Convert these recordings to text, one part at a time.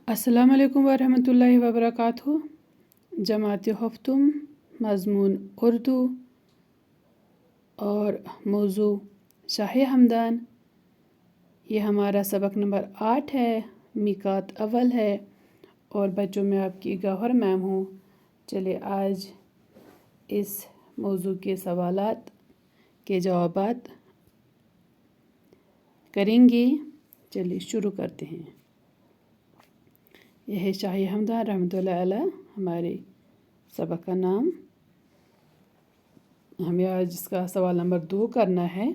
अस्सलाम वालेकुम वरहमतुल्लाहि वबरकातुहू। जमात हफ्तुम, मज़मून उर्दू और मौजू शाह हमदान। ये हमारा सबक नंबर 8 है, मीकात अव्वल है और बच्चों में आपकी गौहर मैम हूँ। चलिए आज इस मौजू के सवालात के जवाबात करेंगे। चलिए शुरू करते हैं। यह है शाह हमदान रहमतुल्लाह अलैह, हमारे सबक का नाम। हमें आज इसका सवाल नंबर 2 करना है।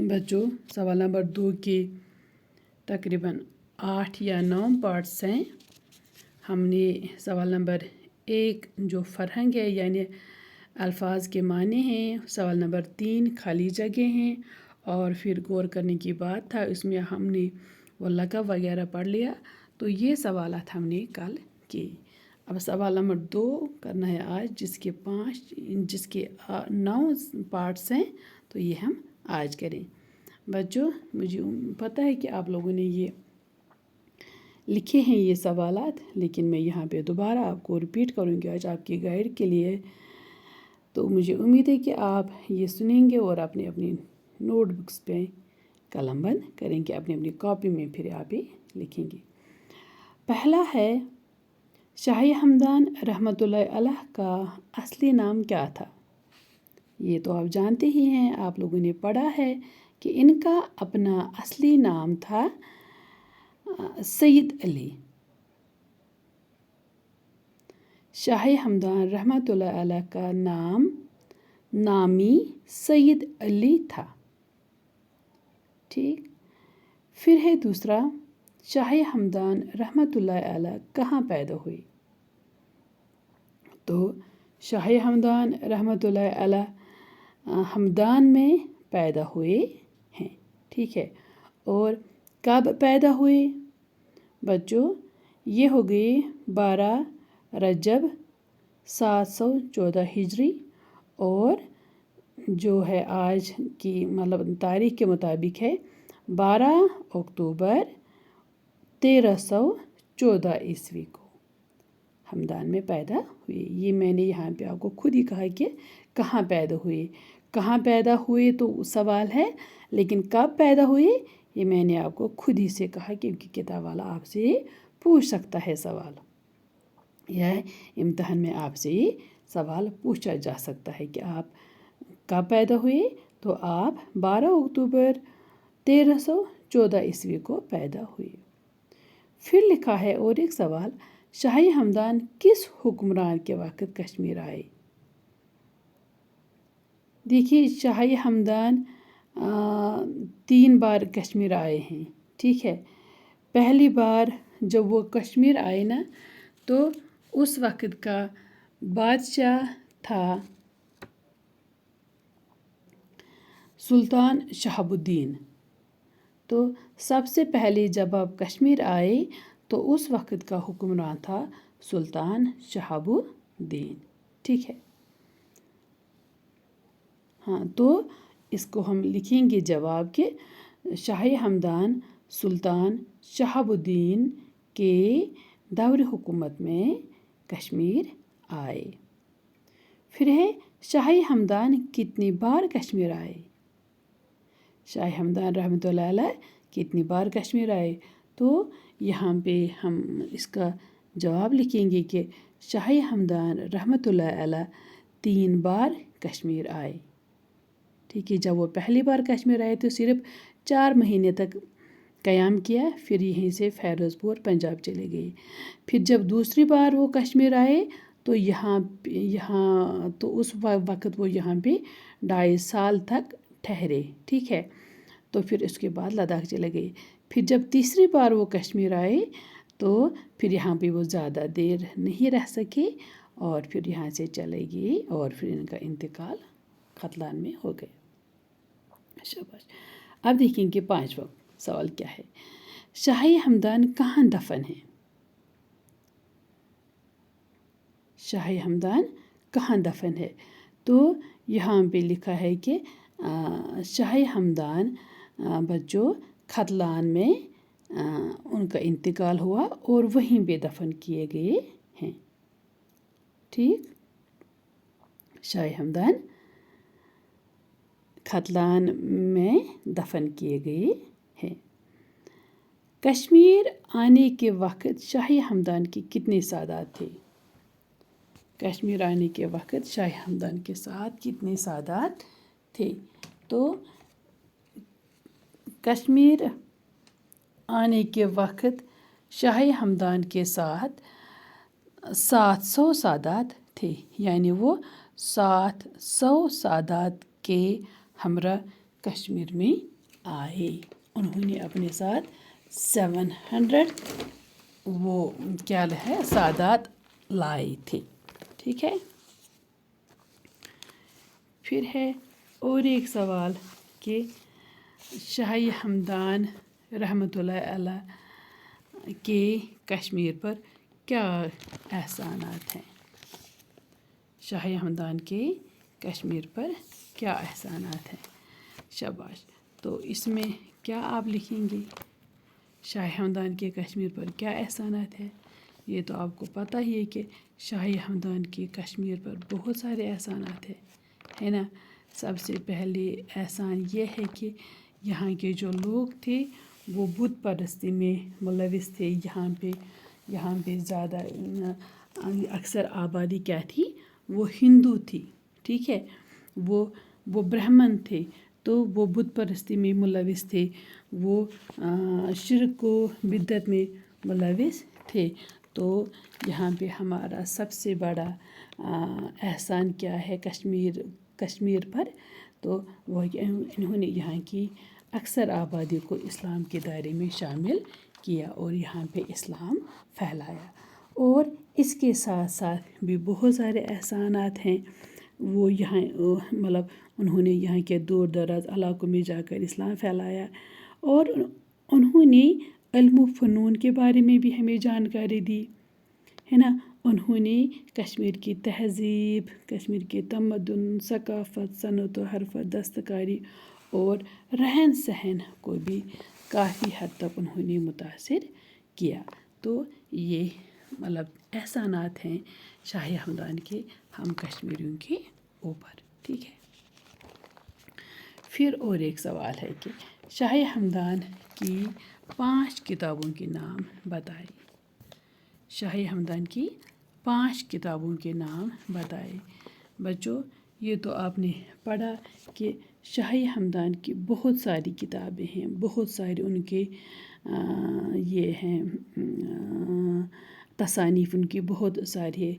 बच्चों, सवाल नंबर 2 के तकरीबन 8 या 9 पार्ट्स हैं। हमने सवाल नंबर 1 जो फ़रहंग है यानी अल्फाज के माने हैं, सवाल नंबर 3 खाली जगह हैं और फिर गौर करने की बात था, इसमें हमने वो लक़ब वगैरह पढ़ लिया। तो ये सवालात हमने कल किए। अब सवाल नंबर 2 करना है आज, जिसके 9 पार्ट्स हैं। तो ये हम आज करें। बच्चों, मुझे पता है कि आप लोगों ने ये लिखे हैं ये सवालात, लेकिन मैं यहाँ पे दोबारा आपको रिपीट करूँगी आज आपकी गाइड के लिए। तो मुझे उम्मीद है कि आप ये सुनेंगे और अपनी अपनी नोटबुक्स पे कलम बंद करेंगे, अपनी अपनी कॉपी में फिर आप ही लिखेंगे। पहला है, शाह हमदान रहमतुल्लाह अलैह का असली नाम क्या था? ये तो आप जानते ही हैं, आप लोगों ने पढ़ा है कि इनका अपना असली नाम था सैयद अली। शाह हमदान रहमतुल्लाह अलैह का नामी सैयद अली था। ठीक। फिर है दूसरा, शाह हमदान रहमतुल्लाह अलैह कहाँ पैदा हुई? तो शाह हमदान रहमतुल्लाह अलैह हमदान में पैदा हुए हैं। ठीक है। और कब पैदा हुए? बच्चों, ये हो गई 12 रजब 714 हिजरी और जो है आज की मतलब तारीख के मुताबिक है 12 अक्टूबर 1314 ईस्वी को हमदान में पैदा हुए। ये मैंने यहाँ पे आपको खुद ही कहा कि कहाँ पैदा हुए। कहाँ पैदा हुए तो सवाल है, लेकिन कब पैदा हुए ये मैंने आपको खुद ही से कहा, क्योंकि किताब वाला आपसे पूछ सकता है सवाल, यह इम्तिहान में आपसे ये सवाल पूछा जा सकता है कि आप कब पैदा हुए। तो आप 12 अक्टूबर 1314 ईस्वी को पैदा हुए। फिर लिखा है और एक सवाल, शाह हमदान किस हुक्मरान के वक्त कश्मीर आए? देखिए, शाह हमदान 3 बार कश्मीर आए हैं। ठीक है। पहली बार जब वो कश्मीर आए ना, तो उस वक्त का बादशाह था सुल्तान शहाबुद्दीन। तो सबसे पहले जब आप कश्मीर आए तो उस वक्त का हुक्मरान था सुल्तान शहाबुद्दीन। ठीक है। हाँ, तो इसको हम लिखेंगे जवाब के शाह हमदान सुल्तान शहाबुद्दीन के दौर हुकूमत में कश्मीर आए। फिर है, शाह हमदान कितनी बार कश्मीर आए? शाह हमदान रहमतुल्लाह अलैह कितनी बार कश्मीर आए? तो यहाँ पे हम इसका जवाब लिखेंगे कि शाह हमदान रहमतुल्लाह अलैह 3 बार कश्मीर आए। ठीक है। जब वो पहली बार कश्मीर आए तो सिर्फ 4 महीने तक क़याम किया, फिर यहीं से फ़ैरोज़पुर पंजाब चले गए। फिर जब दूसरी बार वो कश्मीर आए तो यहाँ तो उस वक्त वो यहाँ पे 2.5 साल तक ठहरे। ठीक है। तो फिर उसके बाद लद्दाख चले गए। फिर जब तीसरी बार वो कश्मीर आए तो फिर यहाँ पे वो ज़्यादा देर नहीं रह सके और फिर यहाँ से चले गए और फिर इनका इंतकाल खतलान में हो गया। शाबाश। अब देखेंगे 5वां सवाल क्या है, शाह हमदान कहाँ दफन है? शाह हमदान कहाँ दफन है? तो यहाँ पे लिखा है कि शाह हमदान बच्चों ختلان میں ان کا انتقال ہوا اور وہیں پہ دفن کیے گئے ہیں. ٹھیک. شاہ ہمدان ختلان میں دفن کیے گئے ہیں. کشمیر آنے کے وقت شاہ ہمدان کے کتنے سادات تھے؟ کشمیر آنے کے وقت شاہ ہمدان کے ساتھ کتنے سادات تھے؟ تو کشمیر آنے کے وقت شاہ ہمدان کے ساتھ 700 سادات تھے. یعنی وہ 700 سادات کے ہمراہ کشمیر میں آئے. انہوں نے اپنے ساتھ 700 وہ کیا ہے سادات لائے تھے. ٹھیک ہے. پھر ہے اور ایک سوال کہ شاہ ہمدان رحمۃ اللہ علیہ کے کشمیر پر کیا احسانات ہیں؟ شاہ ہمدان کے کشمیر پر کیا احسانات ہیں؟ شاباش. تو اس میں کیا آپ لکھیں گے؟ شاہ ہمدان کے کشمیر پر کیا احسانات ہیں؟ یہ تو آپ کو پتہ ہی ہے کہ شاہ ہمدان کے کشمیر پر بہت سارے احسانات ہیں، ہے نا. سب سے پہلے احسان یہ ہے کہ یہاں کے جو لوگ تھے وہ بت پرستی میں ملوث تھے. یہاں پہ زیادہ اکثر آبادی کیا تھی؟ وہ ہندو تھی. ٹھیک ہے. وہ برہمن تھے تو وہ بت پرستی میں ملوث تھے. وہ شرک و بدعت میں ملوث تھے. تو یہاں پہ ہمارا سب سے بڑا احسان کیا ہے کشمیر پر؟ تو وہ انہوں نے یہاں کی اکثر آبادی کو اسلام کے دائرے میں شامل کیا اور یہاں پہ اسلام پھیلایا. اور اس کے ساتھ ساتھ بھی بہت سارے احسانات ہیں. وہ یہاں مطلب انہوں نے یہاں کے دور دراز علاقوں میں جا کر اسلام پھیلایا اور انہوں نے علم و فنون کے بارے میں بھی ہمیں جانکاری دی، ہے نا. انہوں نے کشمیر کی تہذیب، کشمیر کے تمدن، ثقافت، صنعت و حرفت، دستکاری اور رہن سہن کو بھی کافی حد تک انہوں نے متاثر کیا. تو یہ مطلب احسانات ہیں شاہ ہمدان کے ہم کشمیریوں کے اوپر. ٹھیک ہے. پھر اور ایک سوال ہے کہ شاہ ہمدان کی 5 کتابوں کے نام بتائیں. شاہ ہمدان کی 5 کتابوں کے نام بتائیں. بچوں یہ تو آپ نے پڑھا کہ شاہ ہمدان کی بہت ساری کتابیں ہیں، بہت سارے ان کے یہ ہیں تصانیف ان کی بہت ساری ہے.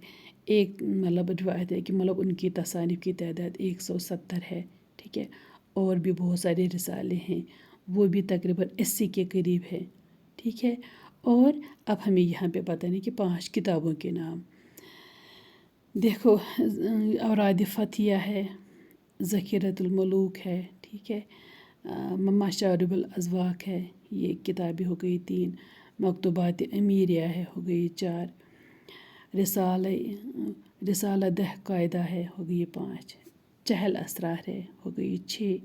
ایک مطلب روایت ہے کہ مطلب ان کی تصانیف کی تعداد 170 ہے. ٹھیک ہے. اور بھی بہت سارے رسالے ہیں، وہ بھی تقریباً 80 کے قریب ہے. ٹھیک ہے. اور اب ہمیں یہاں پہ بتانے کہ 5 کتابوں کے نام. دیکھو اوراد فتھیہ ہے، ذخیرۃ الملوک ہے. ٹھیک ہے. مشارب الاذواق ہے، یہ کتابیں ہو گئی 3. مکتوبات امیریہ ہے، ہو گئی 4. رسالہ دہ قاعدہ ہے، ہو گئی 5. چہل اسرار ہے، ہو گئی 6.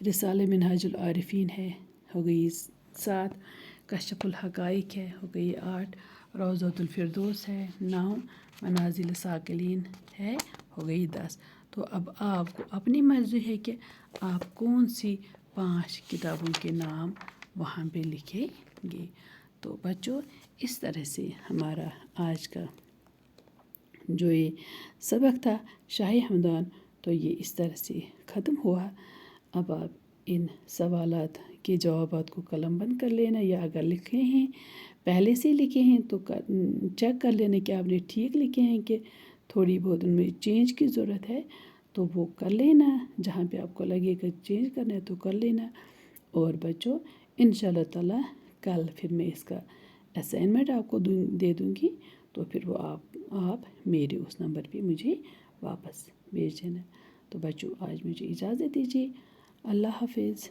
رسالہ منہاج العارفین ہے، ہو گئی 7. کشف الحقائق ہے، ہو گئی 8. روضۃ الفردوس ہے 9. منازل ساکلین ہے، ہو گئی 10. تو اب آپ کو اپنی مرضی ہے کہ آپ کون سی 5 کتابوں کے نام وہاں پہ لکھیں گے. تو بچوں اس طرح سے ہمارا آج کا جو یہ سبق تھا شاہ ہمدان تو یہ اس طرح سے ختم ہوا. اب آپ ان سوالات کے جوابات کو قلم بند کر لینا، یا اگر لکھے ہیں پہلے سے لکھے ہیں تو چیک کر لینا کہ آپ نے ٹھیک لکھے ہیں کہ تھوڑی بہت ان میں چینج کی ضرورت ہے تو وہ کر لینا. جہاں پہ آپ کو لگے گا چینج کرنا ہے تو کر لینا. اور بچوں انشاءاللہ تعالیٰ کل پھر میں اس کا اسائنمنٹ آپ کو دے دوں گی، تو پھر وہ آپ میرے اس نمبر پہ مجھے واپس بھیج دینا. تو بچوں آج مجھے اجازت دیجیے. اللہ حافظ.